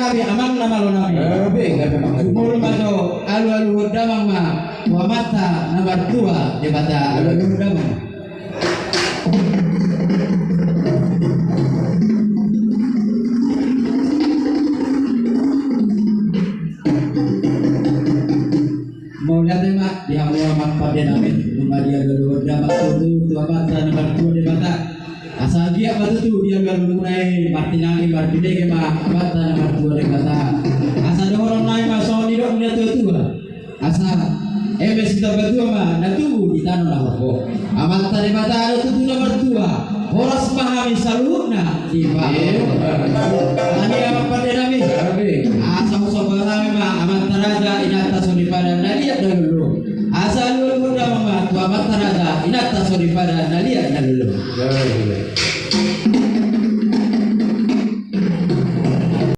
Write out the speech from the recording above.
kami amang nama lo nami. Umur maso alu damang ma wamata nomor 2 di bata alu damang. Mau lihat mak di awal mak pada nami rumah dia alu damang tu wamata nomor 2 di bata. Asal dia batu tu dia mulai martinangi martine ke mah bata nomor 2 di bata. Asal orang naik masuk di dok dia tu asal MS kita berdua mah natu di tanah lah kok. Amal tadi bata ada tu nomor 2. Horas pahami saluna di bae. Ani apa pada nami? Asal sobarang mah amal taraja inata suni pada nalia dulu. Asal dulu dah mah tua amal taraja inata suni pada nalia